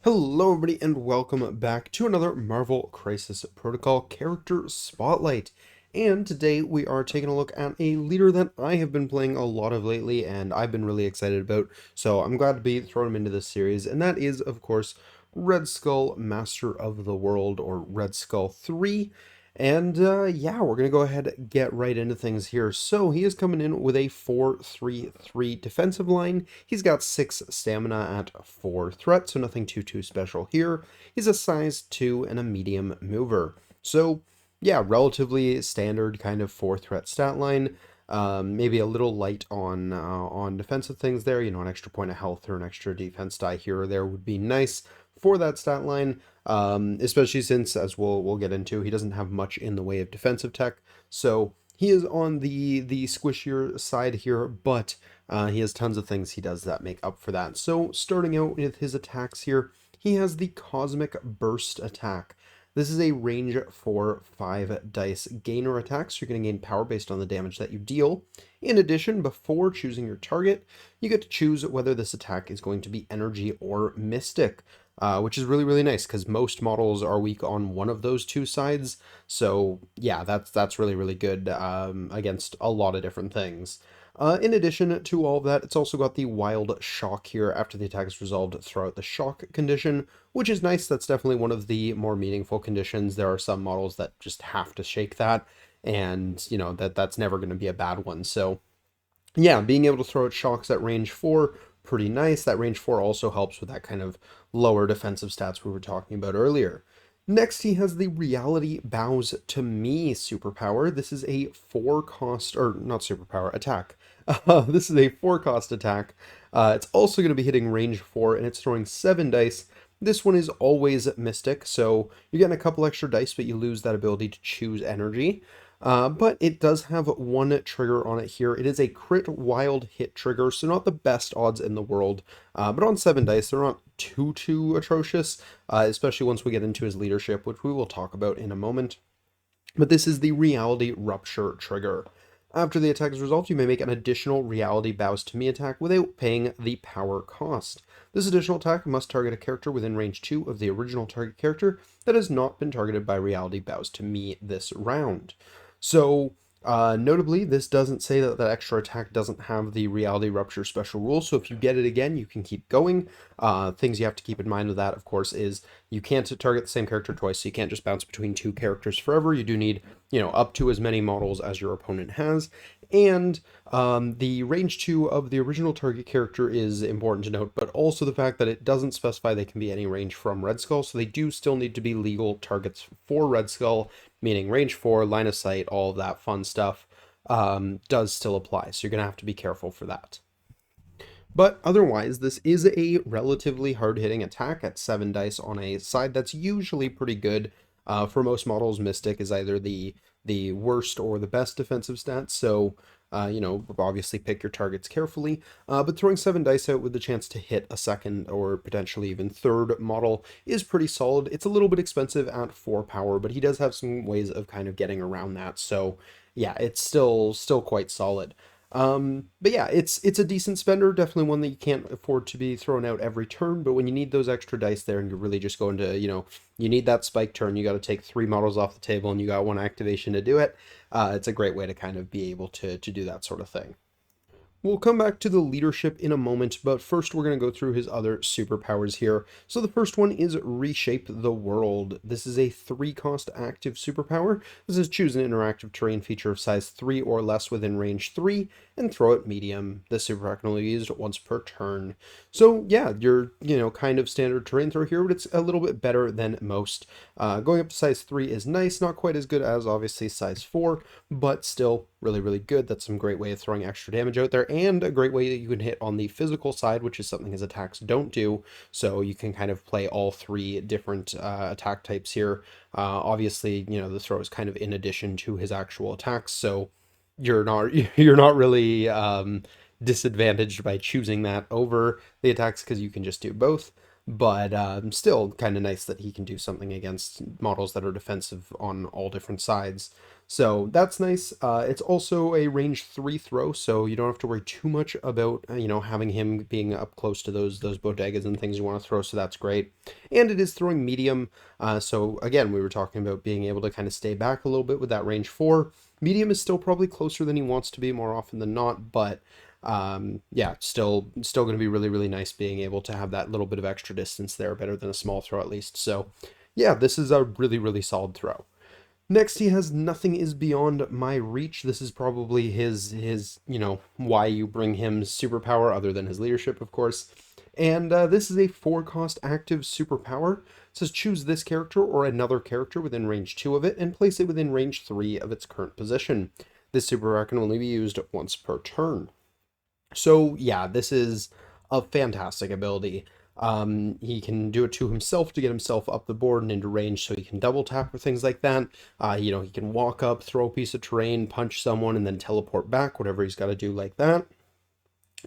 Hello everybody and welcome back to another Marvel Crisis Protocol character spotlight. And today we are taking a look at a leader that I have been playing a lot of lately and I've been really excited about. So I'm glad to be throwing him into this series, and that is of course Red Skull, Master of the World, or Red Skull 3. And yeah, we're going to go ahead and get right into things here. So he is coming in with a 4-3-3 defensive line. He's got 6 stamina at 4 threat, so nothing too special here. He's a size 2 and a medium mover. So yeah, relatively standard kind of 4 threat stat line. Maybe a little light on defensive things there. You know, an extra point of health or an extra defense die here or there would be nice for that stat line. Especially since, as we'll get into, he doesn't have much in the way of defensive tech. So he is on the squishier side here, but he has tons of things he does that make up for that. So starting out with his attacks here, he has the Cosmic Burst attack. This is a range 4 5 dice gainer attack, so you're going to gain power based on the damage that you deal. In addition, before choosing your target, you get to choose whether this attack is going to be energy or mystic. Which is really nice because most models are weak on one of those two sides. So yeah, that's really good against a lot of different things. In addition to all of that, it's also got the Wild Shock here after the attack is resolved throughout the shock condition, which is nice. That's definitely one of the more meaningful conditions. There are some models that just have to shake that, and you know that's never going to be a bad one. So yeah, being able to throw out shocks at range 4, pretty nice. That range 4 also helps with that kind of lower defensive stats we were talking about earlier. Next, he has the Reality Bows to Me superpower. This is a 4 cost, or not superpower, attack. This is a 4 cost attack. It's also going to be hitting range 4, and it's throwing 7 dice. This one is always Mystic, so you're getting a couple extra dice, but you lose that ability to choose energy. But it does have one trigger on it here. It is a crit wild hit trigger, so not the best odds in the world. But on 7 dice, they're not too atrocious, especially once we get into his leadership, which we will talk about in a moment. But this is the Reality Rupture trigger. After the attack is resolved, you may make an additional Reality Bows to Me attack without paying the power cost. This additional attack must target a character within range 2 of the original target character that has not been targeted by Reality Bows to Me this round. So, notably, this doesn't say that that extra attack doesn't have the Reality Rupture special rule, so if you get it again, you can keep going. Things you have to keep in mind with that, of course, is you can't target the same character twice, so you can't just bounce between 2 characters forever. You do need, you know, up to as many models as your opponent has. And the range 2 of the original target character is important to note, but also the fact that it doesn't specify they can be any range from Red Skull, so they do still need to be legal targets for Red Skull, meaning range 4, line of sight, all of that fun stuff does still apply, so you're going to have to be careful for that. But otherwise, this is a relatively hard-hitting attack at 7 dice on a side that's usually pretty good. For most models, Mystic is either the worst or the best defensive stats, so you know, obviously pick your targets carefully. But throwing 7 dice out with the chance to hit a second or potentially even third model is pretty solid. It's a little bit expensive at 4 power, but he does have some ways of kind of getting around that. So yeah, it's still quite solid. But yeah, it's a decent spender, definitely one that you can't afford to be thrown out every turn, but when you need those extra dice there and you're really just going to, you know, you need that spike turn, you got to take 3 models off the table and you got 1 activation to do it, it's a great way to kind of be able to do that sort of thing. We'll come back to the leadership in a moment, but first we're going to go through his other superpowers here. So the first one is Reshape the World. This is a 3-cost active superpower. This is choose an interactive terrain feature of size 3 or less within range 3, and throw it medium. This superpower can only be used once per turn. So yeah, you're, you know, kind of standard terrain throw here, but it's a little bit better than most. Going up to size 3 is nice, not quite as good as obviously size 4, but still really good. That's some great way of throwing extra damage out there, and a great way that you can hit on the physical side, which is something his attacks don't do. So you can kind of play all 3 different attack types here. Obviously, you know, the throw is kind of in addition to his actual attacks, so you're not really disadvantaged by choosing that over the attacks because you can just do both. but still kind of nice that he can do something against models that are defensive on all different sides. So that's nice. It's also a range 3 throw, so you don't have to worry too much about, having him being up close to those bodegas and things you want to throw, so that's great. And it is throwing medium, so again, we were talking about being able to kind of stay back a little bit with that range 4. Medium is still probably closer than he wants to be more often than not, but yeah, still going to be really, really nice being able to have that little bit of extra distance there, better than a small throw at least. So yeah, this is a really, really solid throw. Next, he has Nothing is Beyond My Reach. This is probably his why you bring him superpower, other than his leadership, of course. And this is a 4-cost active superpower. It says choose this character or another character within range 2 of it and place it within range 3 of its current position. This superpower can only be used once per turn. So yeah, this is a fantastic ability. He can do it to himself to get himself up the board and into range, so he can double tap or things like that. He can walk up, throw a piece of terrain, punch someone, and then teleport back, whatever he's got to do like that.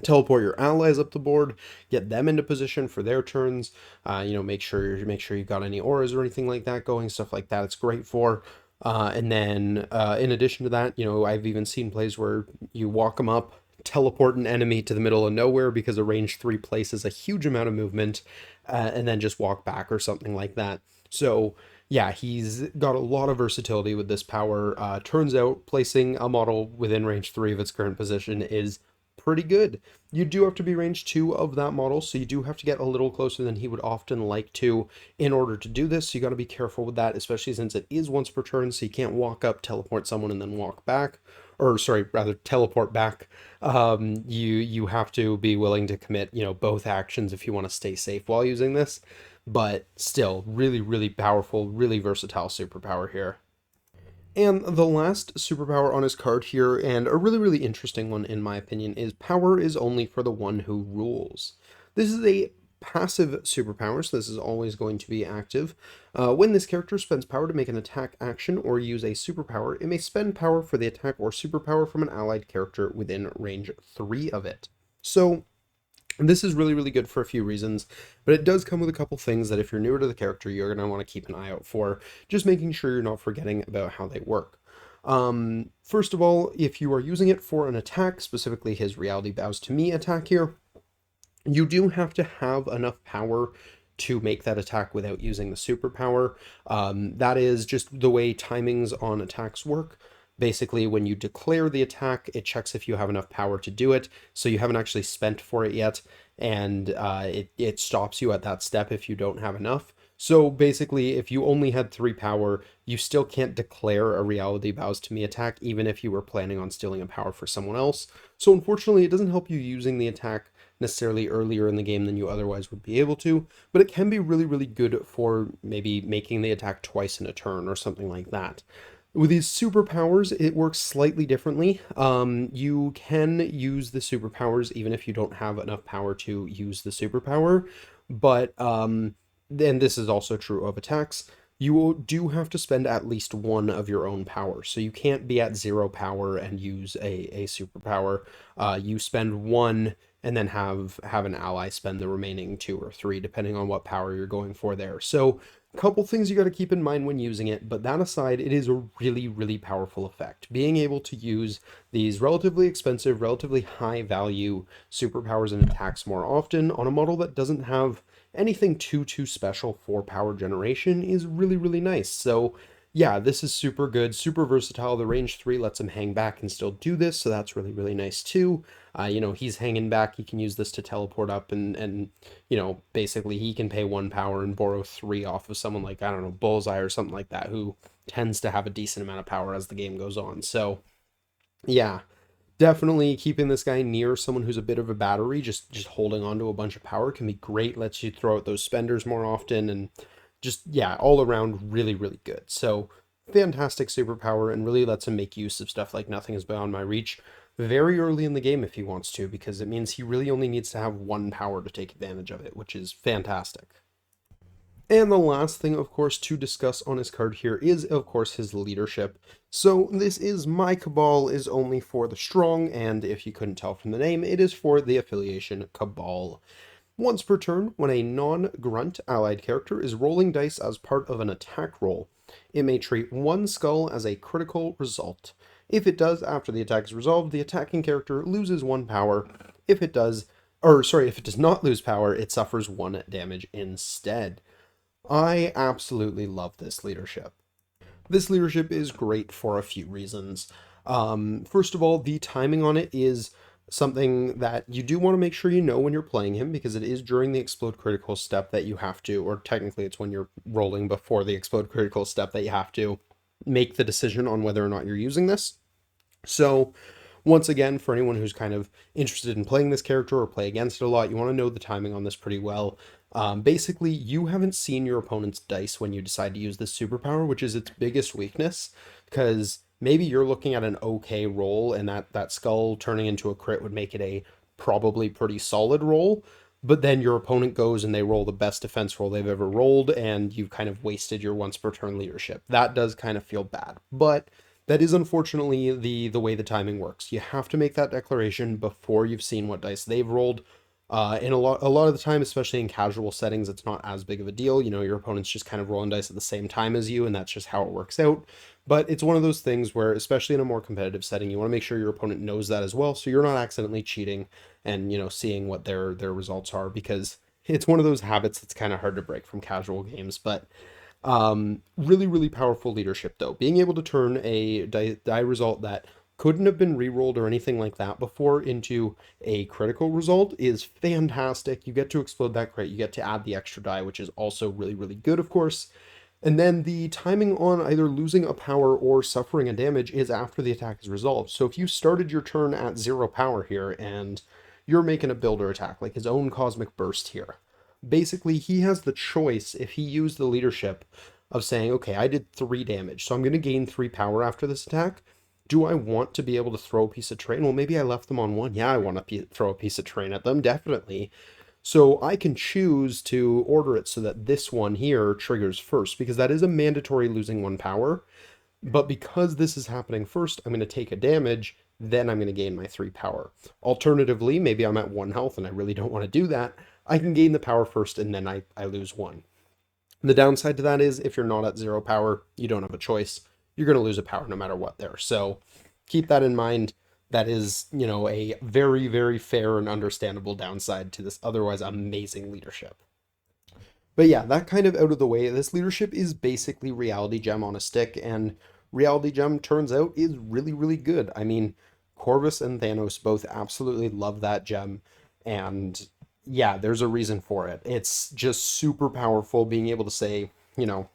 Teleport your allies up the board, get them into position for their turns. Make sure you've got any auras or anything like that going, stuff like that. It's great for. And then in addition to that, I've even seen plays where you walk them up, teleport an enemy to the middle of nowhere because a range 3 place is a huge amount of movement, and then just walk back or something like that. So yeah, he's got a lot of versatility with this power. Turns out placing a model within range 3 of its current position is pretty good. You do have to be range 2 of that model, so you do have to get a little closer than he would often like to in order to do this. So you got to be careful with that, especially since it is once per turn, so you can't walk up, teleport someone, and then walk back. Or sorry, rather teleport back. You have to be willing to commit, both actions if you want to stay safe while using this. But still, really, really powerful, really versatile superpower here. And the last superpower on his card here, and a really, really interesting one in my opinion, is Power is Only for the One Who Rules. This is a passive superpower, so this is always going to be active. When this character spends power to make an attack action or use a superpower, it may spend power for the attack or superpower from an allied character within range 3 of it. So this is really, really good for a few reasons, but it does come with a couple things that if you're newer to the character, you're going to want to keep an eye out for, just making sure you're not forgetting about how they work. First of all, if you are using it for an attack, specifically his Reality Bows to Me attack here, you do have to have enough power to make that attack without using the superpower. That is just the way timings on attacks work. Basically, when you declare the attack, it checks if you have enough power to do it, so you haven't actually spent for it yet, and it stops you at that step if you don't have enough. So basically, if you only had 3 power, you still can't declare a Reality Bows to Me attack, even if you were planning on stealing a power for someone else. So unfortunately, it doesn't help you using the attack necessarily earlier in the game than you otherwise would be able to, but it can be really, really good for maybe making the attack twice in a turn or something like that. With these superpowers, it works slightly differently. You can use the superpowers even if you don't have enough power to use the superpower, but then this is also true of attacks. You do have to spend at least one of your own power, so you can't be at 0 power and use a superpower. You spend one and then have an ally spend the remaining 2 or 3, depending on what power you're going for there. So a couple things you got to keep in mind when using it, but that aside, it is a really, really powerful effect. Being able to use these relatively expensive, relatively high value superpowers and attacks more often on a model that doesn't have anything too special for power generation is really, really nice. So yeah, this is super good, super versatile. The range 3 lets him hang back and still do this, so that's really, really nice too. He's hanging back, he can use this to teleport up and basically he can pay 1 power and borrow 3 off of someone like, I don't know, Bullseye or something like that, who tends to have a decent amount of power as the game goes on. So yeah, definitely keeping this guy near someone who's a bit of a battery, just holding on to a bunch of power can be great, lets you throw out those spenders more often, and just, yeah, all around really, really good. So fantastic superpower, and really lets him make use of stuff like Nothing is Beyond My Reach very early in the game if he wants to, because it means he really only needs to have 1 power to take advantage of it, which is fantastic. And the last thing, of course, to discuss on his card here is, of course, his leadership. So this is My Cabal is Only for the Strong, and if you couldn't tell from the name, it is for the affiliation Cabal. Once per turn, when a non-grunt allied character is rolling dice as part of an attack roll, it may treat one skull as a critical result. If it does, after the attack is resolved, the attacking character loses one power. If it does, if it does not lose power, it suffers one damage instead. I absolutely love this leadership. This leadership is great for a few reasons. First of all, the timing on it is something that you do want to make sure you know when you're playing him, because it is during the explode critical step that you have to, or technically it's when you're rolling before the explode critical step that you have to make the decision on whether or not you're using this. So once again, for anyone who's kind of interested in playing this character or play against it a lot, you want to know the timing on this pretty well. Basically, you haven't seen your opponent's dice when you decide to use this superpower, which is its biggest weakness, because maybe you're looking at an okay roll, and that skull turning into a crit would make it a probably pretty solid roll, but then your opponent goes and they roll the best defense roll they've ever rolled, and you've kind of wasted your once per turn leadership. That does kind of feel bad, but that is unfortunately the way the timing works. You have to make that declaration before you've seen what dice they've rolled. In a lot of the time, especially in casual settings, it's not as big of a deal. You know, your opponent's just kind of rolling dice at the same time as you, and that's just how it works out. But it's one of those things where, especially in a more competitive setting, you want to make sure your opponent knows that as well, so you're not accidentally cheating and, you know, seeing what their results are, because it's one of those habits that's kind of hard to break from casual games. But really, really powerful leadership, though. Being able to turn a die result that couldn't have been rerolled or anything like that before into a critical result is fantastic. You get to explode that crit, you get to add the extra die, which is also really, really good, of course. And then the timing on either losing a power or suffering a damage is after the attack is resolved. So if you started your turn at 0 power here and you're making a builder attack, like his own cosmic burst here, basically he has the choice, if he used the leadership, of saying, okay, I did 3 damage, so I'm going to gain 3 power after this attack. Do I want to be able to throw a piece of terrain? Well, maybe I left them on 1. Yeah, I want to throw a piece of terrain at them, definitely. So I can choose to order it so that this one here triggers first, because that is a mandatory losing 1 power. But because this is happening first, I'm going to take a damage, then I'm going to gain my 3 power. Alternatively, maybe I'm at 1 health and I really don't want to do that. I can gain the power first and then I lose 1. The downside to that is if you're not at 0 power, you don't have a choice. You're going to lose a power no matter what there. So keep that in mind. That is, you know, a very, very fair and understandable downside to this otherwise amazing leadership. But yeah, that kind of out of the way, this leadership is basically Reality Gem on a stick, and Reality Gem turns out is really, really good. I mean, Corvus and Thanos both absolutely love that gem, and yeah, there's a reason for it. It's just super powerful being able to say, you know,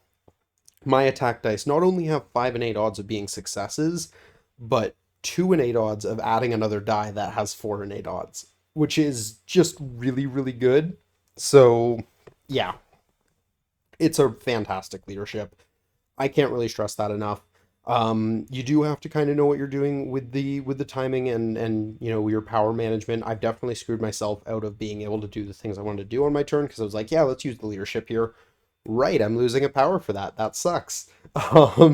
my attack dice not only have 5 and 8 odds of being successes, but 2 and 8 odds of adding another die that has 4 and 8 odds, which is just really, really good. So, yeah, it's a fantastic leadership. I can't really stress that enough. You do have to kind of know what you're doing with the timing and you know, your power management. I've definitely screwed myself out of being able to do the things I wanted to do on my turn because I was like, yeah, let's use the leadership here. Right, I'm losing a power for that. That sucks.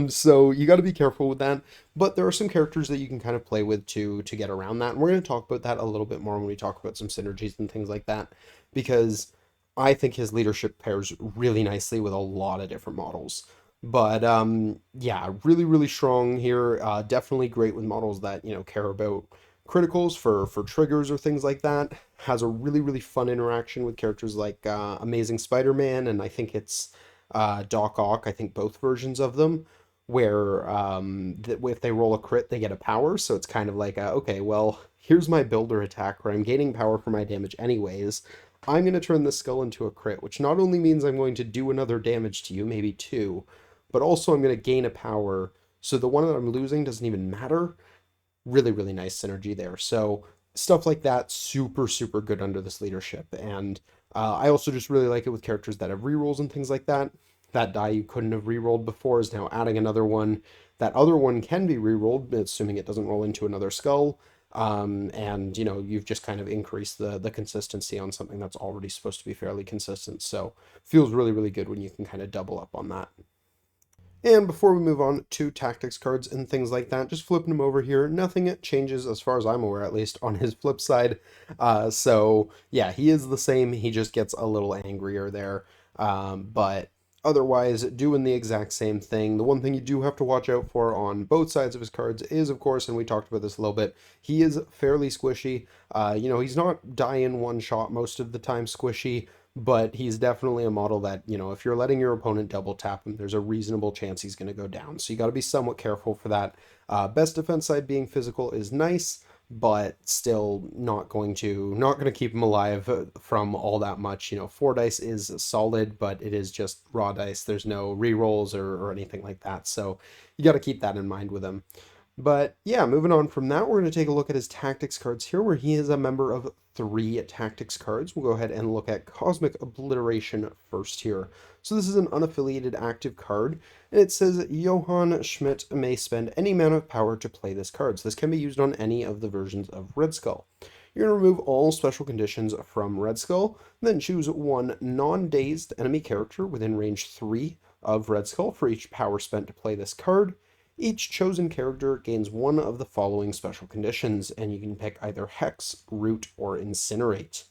So you got to be careful with that. But there are some characters that you can kind of play with to get around that. And we're going to talk about that a little bit more when we talk about some synergies and things like that, because I think his leadership pairs really nicely with a lot of different models. But yeah, really, really strong here. Definitely great with models that, you know, care about criticals for triggers or things like that. Has a really, really fun interaction with characters like Amazing Spider-Man, and I think it's Doc Ock, I think both versions of them, where if they roll a crit, they get a power. So it's kind of like, okay, well, here's my builder attack where I'm gaining power for my damage anyways. I'm going to turn the skull into a crit, which not only means I'm going to do another damage to you, maybe 2, but also I'm going to gain a power. So the one that I'm losing doesn't even matter. Really, really nice synergy there. So stuff like that, super, super good under this leadership. And I also just really like it with characters that have rerolls and things like that. That die you couldn't have rerolled before is now adding another one. That other one can be rerolled, assuming it doesn't roll into another skull. And you know, you've just kind of increased the consistency on something that's already supposed to be fairly consistent. So feels really, really good when you can kind of double up on that. And before we move on to tactics cards and things like that, just flipping them over here, nothing changes as far as I'm aware, at least on his flip side. So yeah, he is the same. He just gets a little angrier there. But otherwise, doing the exact same thing. The one thing you do have to watch out for on both sides of his cards is, of course, and we talked about this a little bit, he is fairly squishy. He's not die in one shot most of the time squishy, but he's definitely a model that, if you're letting your opponent double tap him, there's a reasonable chance he's going to go down. So you got to be somewhat careful for that. Best defense side being physical is nice, but still not going to keep him alive from all that much. 4 dice is solid, but it is just raw dice. There's no rerolls or anything like that. So you got to keep that in mind with him. But yeah, moving on from that, we're going to take a look at his tactics cards here, where he is a member of 3 tactics cards. We'll go ahead and look at Cosmic Obliteration first here. So this is an unaffiliated active card, and it says Johann Schmidt may spend any amount of power to play this card. So this can be used on any of the versions of Red Skull. You're going to remove all special conditions from Red Skull, then choose one non-dazed enemy character within range 3 of Red Skull for each power spent to play this card. Each chosen character gains one of the following special conditions, and you can pick either Hex, Root, or Incinerate.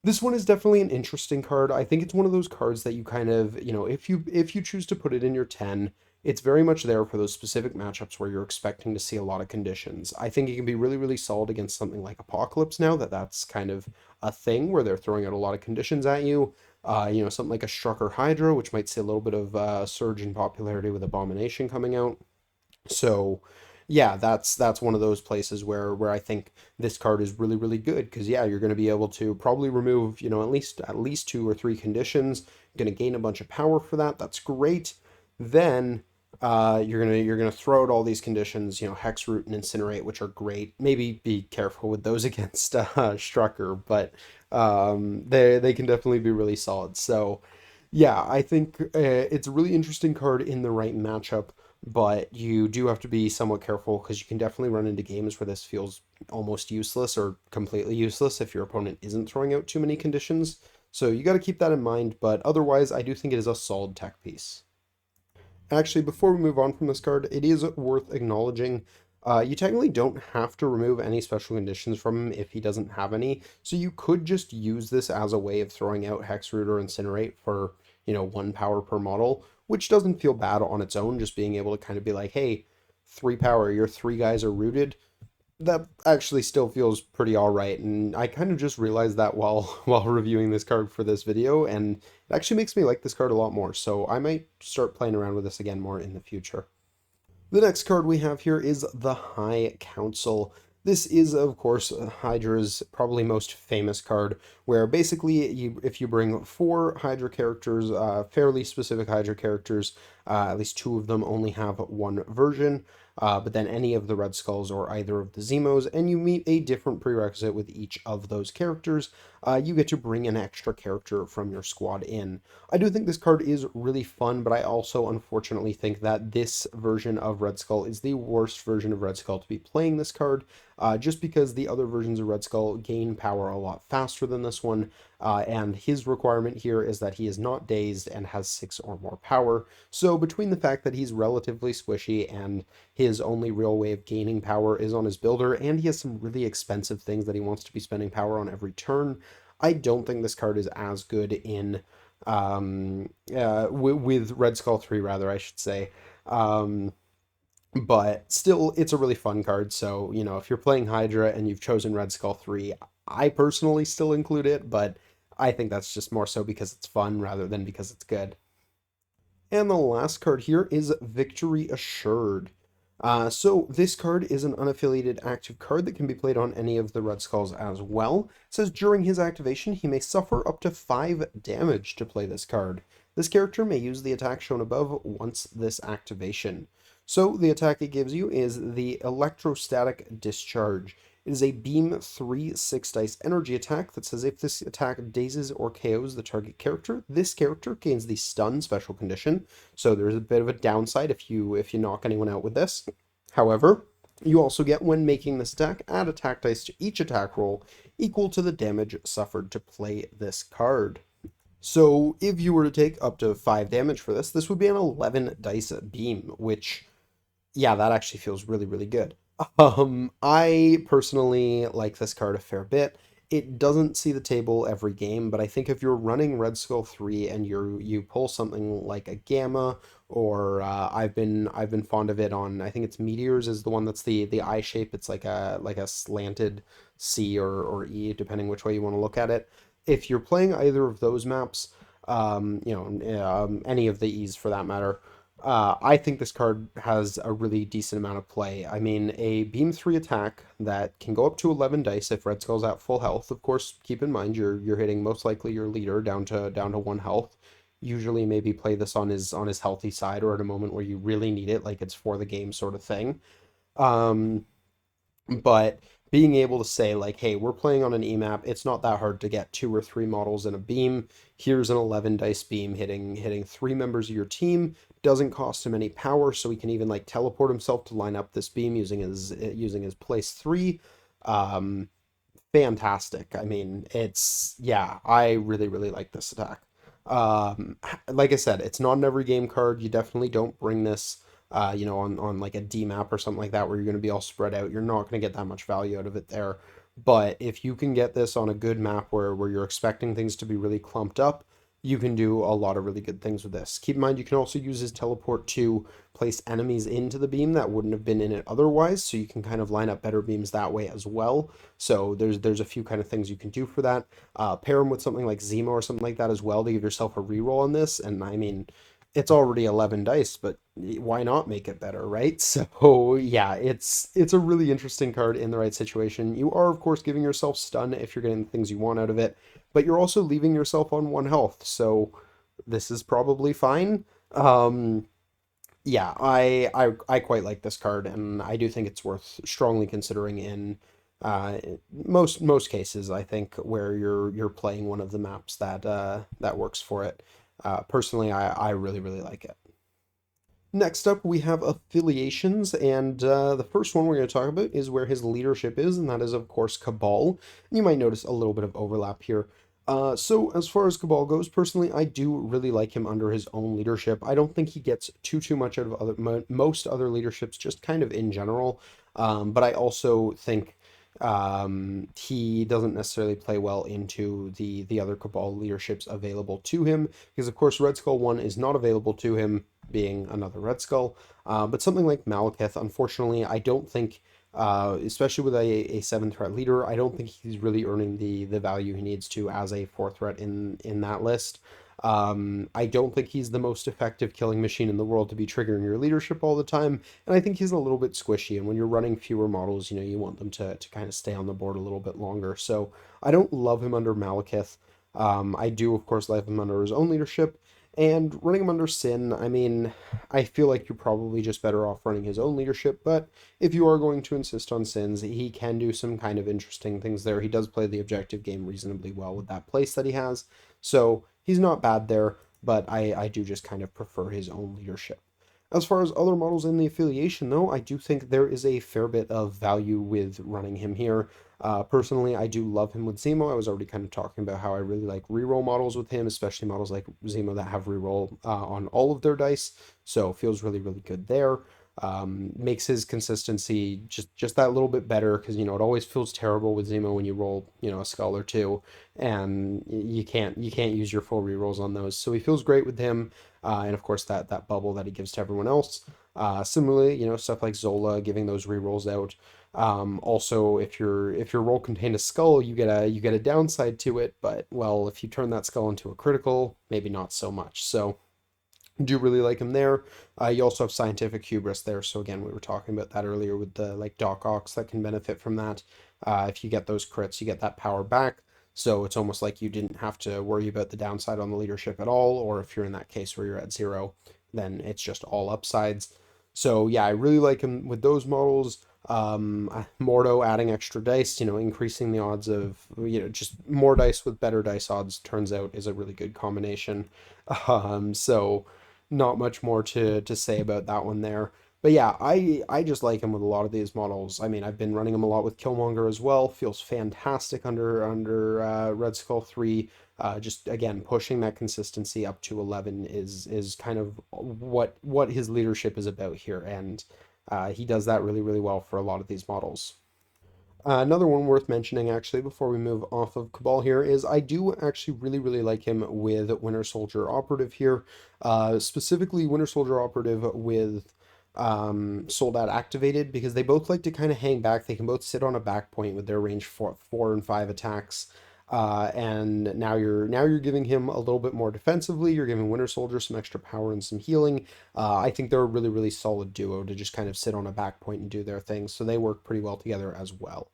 This one is definitely an interesting card. I think it's one of those cards that you kind of, if you choose to put it in your 10, it's very much there for those specific matchups where you're expecting to see a lot of conditions. I think it can be really, really solid against something like Apocalypse now, that's kind of a thing where they're throwing out a lot of conditions at you. Something like a Strucker Hydra, which might see a little bit of surge in popularity with Abomination coming out. So yeah, that's one of those places where I think this card is really, really good because yeah, you're going to be able to probably remove, at least 2 or 3 conditions. You're going to gain a bunch of power for that. That's great. Then you're gonna throw out all these conditions, Hex, Root, and Incinerate, which are great. Maybe be careful with those against Strucker, but they can definitely be really solid. So yeah, I think it's a really interesting card in the right matchup, but you do have to be somewhat careful because you can definitely run into games where this feels almost useless or completely useless if your opponent isn't throwing out too many conditions. So you got to keep that in mind, but otherwise, I do think it is a solid tech piece. Actually, before we move on from this card, it is worth acknowledging you technically don't have to remove any special conditions from him if he doesn't have any. So you could just use this as a way of throwing out Hexroot or Incinerate for, 1 power per model, which doesn't feel bad on its own, just being able to kind of be like, hey, 3 power, your 3 guys are rooted. That actually still feels pretty all right, and I kind of just realized that while while reviewing this card for this video, and it actually makes me like this card a lot more, so I might start playing around with this again more in the future. The next card we have here is the High Council. This is, of course, Hydra's probably most famous card, where basically, if you bring 4 Hydra characters, fairly specific Hydra characters, at least 2 of them only have one version, but then any of the Red Skulls or either of the Zemos, and you meet a different prerequisite with each of those characters, you get to bring an extra character from your squad in. I do think this card is really fun, but I also unfortunately think that this version of Red Skull is the worst version of Red Skull to be playing this card, just because the other versions of Red Skull gain power a lot faster than this one, and his requirement here is that he is not dazed and has 6 or more power. So between the fact that he's relatively squishy and his only real way of gaining power is on his builder, and he has some really expensive things that he wants to be spending power on every turn, I don't think this card is as good in with Red Skull 3 rather, I should say. But still, it's a really fun card. So, if you're playing Hydra and you've chosen Red Skull 3, I personally still include it, but I think that's just more so because it's fun rather than because it's good. And the last card here is Victory Assured. So this card is an unaffiliated active card that can be played on any of the Red Skulls as well. It says during his activation, he may suffer up to 5 damage to play this card. This character may use the attack shown above once this activation. So the attack it gives you is the Electrostatic Discharge. It is a beam 3 6 dice energy attack that says if this attack dazes or KOs the target character, this character gains the stun special condition. So there's a bit of a downside if you knock anyone out with this. However, you also get, when making this attack, add attack dice to each attack roll equal to the damage suffered to play this card. So if you were to take up to 5 damage for this would be an 11 dice beam, which, yeah, that actually feels really, really good. I personally like this card a fair bit. It doesn't see the table every game, but I think if you're running Red Skull 3 and you pull something like a Gamma, or I've been fond of it on, I think it's Meteors is the one that's the eye shape. It's like a slanted C or E, depending which way you want to look at it. If you're playing either of those maps, any of the E's for that matter, I think this card has a really decent amount of play. I mean, a Beam 3 attack that can go up to 11 dice if Red Skull's at full health. Of course, keep in mind you're hitting most likely your leader down to 1 health. Usually maybe play this on his healthy side or at a moment where you really need it, like it's for the game sort of thing. Um, but being able to say like, hey, we're playing on an EMAP, it's not that hard to get 2 or 3 models in a beam. Here's an 11 dice beam hitting 3 members of your team. Doesn't cost him any power, so he can even like teleport himself to line up this beam using his place 3. Um, Fantastic. I mean, yeah, I really, really like this attack. Like I said, it's not an every game card. You definitely don't bring this, on like a D map or something like that where you're going to be all spread out. You're not going to get that much value out of it there. But if you can get this on a good map where you're expecting things to be really clumped up, you can do a lot of really good things with this. Keep in mind, you can also use his teleport to place enemies into the beam that wouldn't have been in it otherwise, so you can kind of line up better beams that way as well. So there's a few kind of things you can do for that. Pair him with something like Zemo or something like that as well to give yourself a reroll on this. And I mean, it's already 11 dice, but why not make it better, right? So yeah, it's a really interesting card in the right situation. You are of course giving yourself stun if you're getting the things you want out of it, but you're also leaving yourself on 1 health. So this is probably fine. Yeah, I quite like this card, and I do think it's worth strongly considering in most cases. I think where you're playing one of the maps that works for it. Personally, I really really like it. Next up, we have affiliations, and the first one we're going to talk about is where his leadership is, and that is, of course, Cabal. And you might notice a little bit of overlap here. So as far as Cabal goes, personally, I do really like him under his own leadership. I don't think he gets too much out of most other leaderships, just kind of in general. But I also think he doesn't necessarily play well into the other Cabal leaderships available to him, because of course Red Skull 1 is not available to him, being another Red Skull. But something like Malekith, unfortunately, I don't think, especially with a 7 threat leader, I don't think he's really earning the value he needs to as a 4 threat in that list. I don't think he's the most effective killing machine in the world to be triggering your leadership all the time, and I think he's a little bit squishy. And when you're running fewer models, you want them to kind of stay on the board a little bit longer. So I don't love him under Malekith. I do, of course, love him under his own leadership. And running him under Sin, I mean, I feel like you're probably just better off running his own leadership, but if you are going to insist on Sins, he can do some kind of interesting things there. He does play the objective game reasonably well with that place that he has, so he's not bad there, but I do just kind of prefer his own leadership. As far as other models in the affiliation, though, I do think there is a fair bit of value with running him here. Personally, I do love him with Zemo. I was already kind of talking about how I really like reroll models with him, especially models like Zemo that have reroll on all of their dice. So feels really, really good there. Makes his consistency just that little bit better because it always feels terrible with Zemo when you roll a skull or two, and you can't use your full rerolls on those. So he feels great with him, and of course that bubble that he gives to everyone else. Similarly, stuff like Zola giving those rerolls out. Also, if your roll contained a skull, you get a downside to it, but well, if you turn that skull into a critical, maybe not so much. So do really like him there. You also have scientific hubris there. So again, we were talking about that earlier with the like Doc Ox that can benefit from that. If you get those crits, you get that power back. So it's almost like you didn't have to worry about the downside on the leadership at all. Or if you're in that case where you're at 0, then it's just all upsides. So yeah, I really like him with those models. Mordo adding extra dice, increasing the odds of, just more dice with better dice odds turns out is a really good combination. So not much more to say about that one there. But yeah, I just like him with a lot of these models. I mean, I've been running him a lot with Killmonger as well. Feels fantastic under Red Skull 3. Just again, pushing that consistency up to 11 is kind of what his leadership is about here, and he does that really really well for a lot of these models. Another one worth mentioning, actually, before we move off of Cabal here, is I do actually really, really like him with Winter Soldier Operative here. Specifically, Winter Soldier Operative with Soldat activated, because they both like to kind of hang back. They can both sit on a back point with their range 4 and 5 attacks. And now you're giving him a little bit more defensively. You're giving Winter Soldier some extra power and some healing. I think they're a really, really solid duo to just kind of sit on a back point and do their thing. So they work pretty well together as well.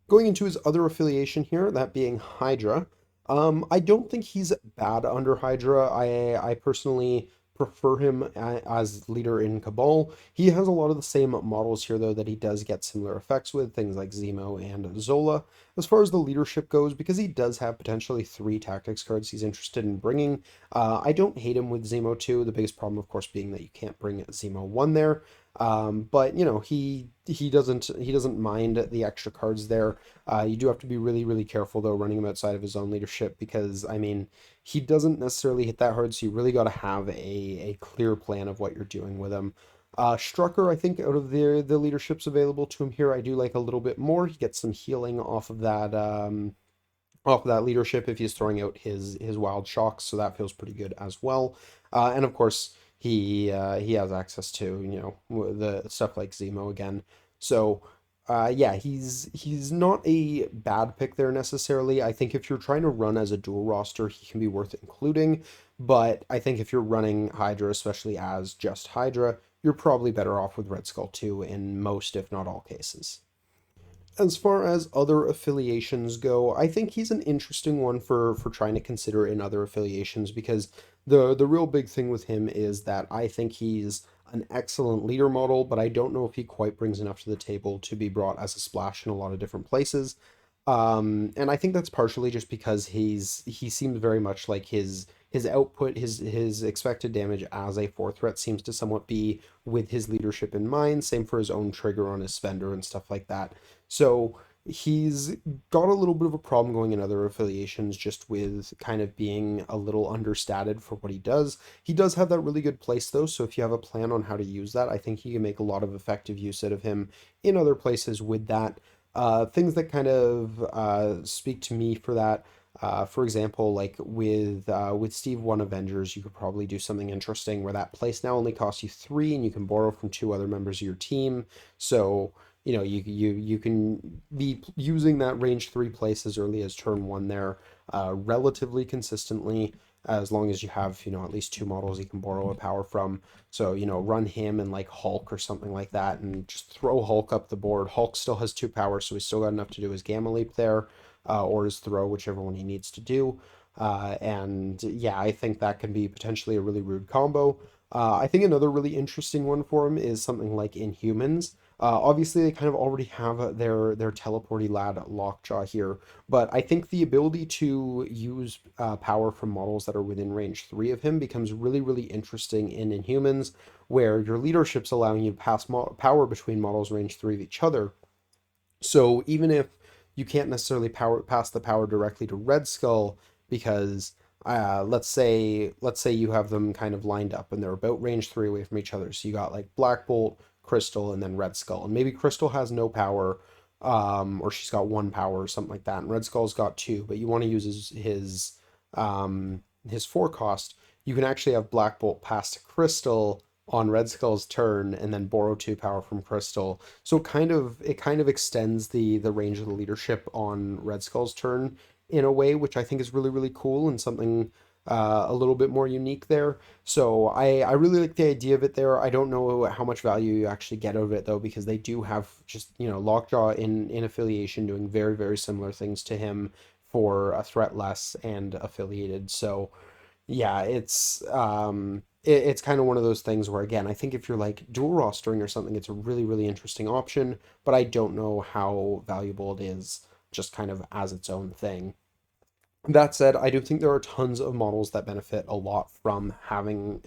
Going into his other affiliation here, that being Hydra. I don't think he's bad under Hydra. I personally prefer him as leader in Cabal. He has a lot of the same models here, though, that he does get similar effects with, things like Zemo and Zola. As far as the leadership goes, because he does have potentially 3 tactics cards he's interested in bringing, I don't hate him with Zemo 2. The biggest problem, of course, being that you can't bring Zemo 1 there. But you know, he doesn't mind the extra cards there. You do have to be really really careful though running him outside of his own leadership, because I mean he doesn't necessarily hit that hard, so you really got to have a clear plan of what you're doing with him. Strucker, I think out of the leaderships available to him here, I do like a little bit more. He gets some healing off of that leadership if he's throwing out his wild shocks, so that feels pretty good as well. And of course, he has access to the stuff like Zemo again. So yeah, he's not a bad pick there necessarily. I think if you're trying to run as a dual roster, he can be worth including. But I think if you're running Hydra, especially as just Hydra, you're probably better off with Red Skull 2 in most, if not all cases. As far as other affiliations go, I think he's an interesting one for trying to consider in other affiliations, because the real big thing with him is that I think he's an excellent leader model, but I don't know if he quite brings enough to the table to be brought as a splash in a lot of different places. And I think that's partially just because he seems very much like his output, his expected damage as a 4 threat seems to somewhat be with his leadership in mind. Same for his own trigger on his spender and stuff like that. So he's got a little bit of a problem going in other affiliations, just with kind of being a little understated for what he does. He does have that really good place though, so if you have a plan on how to use that, I think you can make a lot of effective use out of him in other places with that. Things that kind of speak to me for that. For example, like with Steve One Avengers, you could probably do something interesting where that place now only costs you 3, and you can borrow from 2 other members of your team. So you can be using that range 3 place as early as turn 1 there, relatively consistently, as long as you have at least 2 models you can borrow a power from. So run him and like Hulk or something like that, and just throw Hulk up the board. Hulk still has 2 powers, so he's still got enough to do his Gamma Leap there, or his throw, whichever one he needs to do. And yeah, I think that can be potentially a really rude combo. I think another really interesting one for him is something like Inhumans. Obviously, they kind of already have their teleporty lad Lockjaw here, but I think the ability to use power from models that are within range 3 of him becomes really, really interesting in Inhumans, where your leadership's allowing you to pass power between models range 3 of each other. So even if you can't necessarily pass the power directly to Red Skull, because let's say you have them kind of lined up and they're about range 3 away from each other. So you got like Black Bolt, Crystal, and then Red Skull. And maybe Crystal has no power, or she's got 1 power or something like that. And Red Skull's got 2, but you want to use his 4 cost. You can actually have Black Bolt pass to Crystal on Red Skull's turn and then borrow 2 power from Crystal. So it kind of extends the range of the leadership on Red Skull's turn in a way which I think is really really cool, and something a little bit more unique there. So I really like the idea of it there. I don't know how much value you actually get out of it though, because they do have just Lockjaw in affiliation doing very very similar things to him for a threat less and affiliated. So yeah, it's kind of one of those things where, again, I think if you're like dual rostering or something, it's a really really interesting option, but I don't know how valuable it is just kind of as its own thing. That said, I do think there are tons of models that benefit a lot from having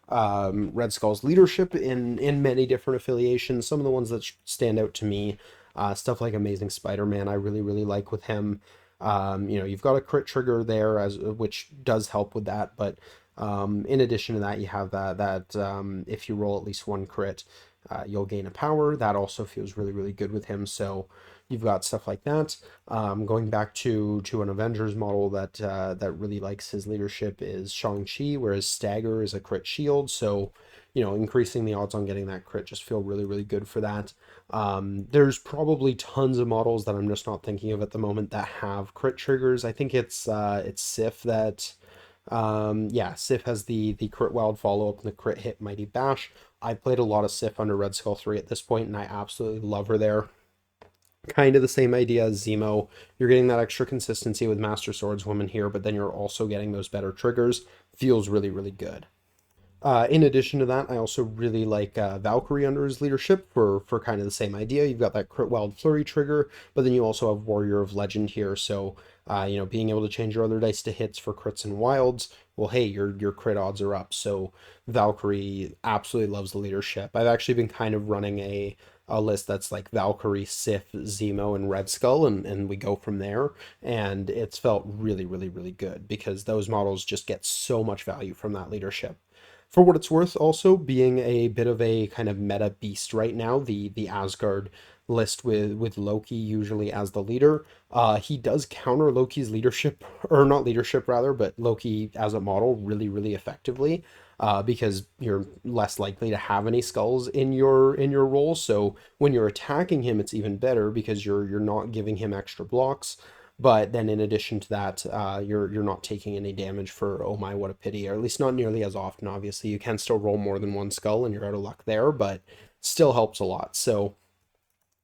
Red Skull's leadership in many different affiliations. Some of the ones that stand out to me, stuff like Amazing Spider-Man, I really like with him. You've got a crit trigger there as which does help with that, but in addition to that, you have that if you roll at least one crit, you'll gain a power. That also feels really good with him. So you've got stuff like that. Going back to an Avengers model that really likes his leadership is Shang-Chi, whereas Stagger is a crit shield. So increasing the odds on getting that crit just feel really good for that. There's probably tons of models that I'm just not thinking of at the moment that have crit triggers. I think it's Sif that yeah, Sif has the crit wild follow up and the crit hit mighty bash. I played a lot of Sif under Red Skull 3 at this point, and I absolutely love her there. Kind of the same idea as Zemo. You're getting that extra consistency with Master Swordswoman here, but then you're also getting those better triggers. Feels really good. In addition to that, I also really like Valkyrie under his leadership for kind of the same idea. You've got that crit wild flurry trigger, but then you also have Warrior of Legend here. So, being able to change your other dice to hits for crits and wilds. Well, hey, your crit odds are up. So Valkyrie absolutely loves the leadership. I've actually been kind of running a list that's like Valkyrie, Sif, Zemo, and Red Skull, and we go from there. And it's felt really good because those models just get so much value from that leadership. For what it's worth, also being a bit of a kind of meta beast right now, the Asgard list with Loki usually as the leader, he does counter Loki's leadership, or not leadership rather, but Loki as a model really effectively, because you're less likely to have any skulls in your role. So when you're attacking him, it's even better because you're not giving him extra blocks. But then in addition to that, you're not taking any damage for oh my what a pity, or at least not nearly as often. Obviously, you can still roll more than one skull and you're out of luck there, but still helps a lot. So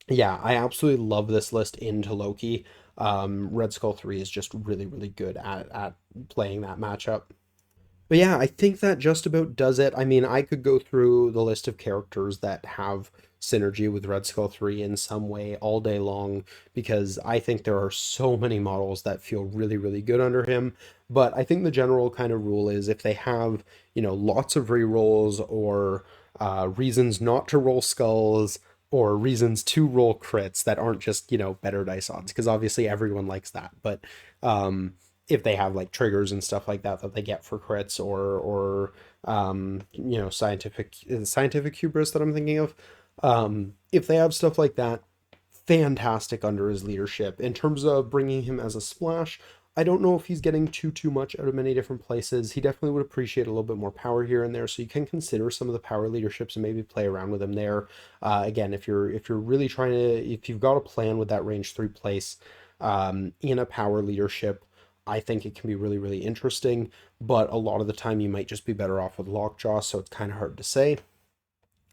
yeah, I absolutely love this list into Loki. Red Skull 3 is just really good at playing that matchup. But yeah, I think that just about does it. I mean, I could go through the list of characters that have synergy with Red Skull 3 in some way all day long because I think there are so many models that feel really good under him. But I think the general kind of rule is if they have, lots of rerolls or reasons not to roll skulls or reasons to roll crits that aren't just, better dice odds, because obviously everyone likes that. But if they have like triggers and stuff like that that they get for crits or scientific hubris that I'm thinking of, if they have stuff like that, fantastic under his leadership. In terms of bringing him as a splash, I don't know if he's getting too much out of many different places. He definitely would appreciate a little bit more power here and there, so you can consider some of the power leaderships and maybe play around with him there. Again, if you're really trying to, if you've got a plan with that range 3 place in a power leadership, I think it can be really interesting, but a lot of the time you might just be better off with Lockjaw, so it's kind of hard to say.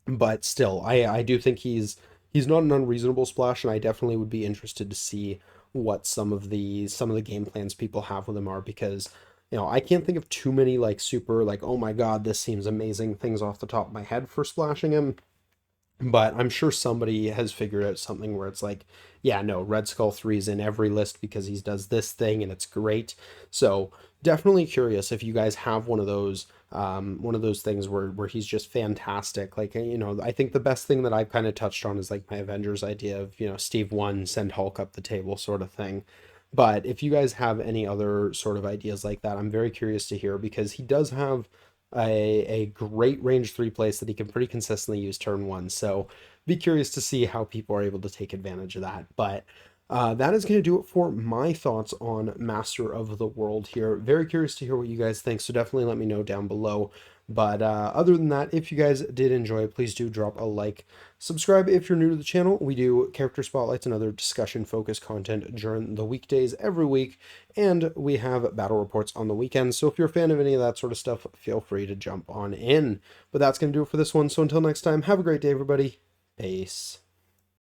But still, I do think he's not an unreasonable splash, and I definitely would be interested to see what some of the game plans people have with him are, because I can't think of too many like super like oh my god this seems amazing things off the top of my head for splashing him. But I'm sure somebody has figured out something where it's like, yeah, no, Red Skull 3 is in every list because he does this thing and it's great. So definitely curious if you guys have one of those things where he's just fantastic. Like, I think the best thing that I've kind of touched on is like my Avengers idea of, Steve 1, send Hulk up the table sort of thing. But if you guys have any other sort of ideas like that, I'm very curious to hear because he does have a great range 3 place that he can pretty consistently use turn 1. So be curious to see how people are able to take advantage of that. But that is going to do it for my thoughts on Master of the World here. Very curious to hear what you guys think, so definitely let me know down below. But other than that, if you guys did enjoy, please do drop a like. Subscribe if you're new to the channel. We do character spotlights and other discussion-focused content during the weekdays every week, and we have battle reports on the weekends. So if you're a fan of any of that sort of stuff, feel free to jump on in. But that's going to do it for this one. So until next time, have a great day, everybody. Peace.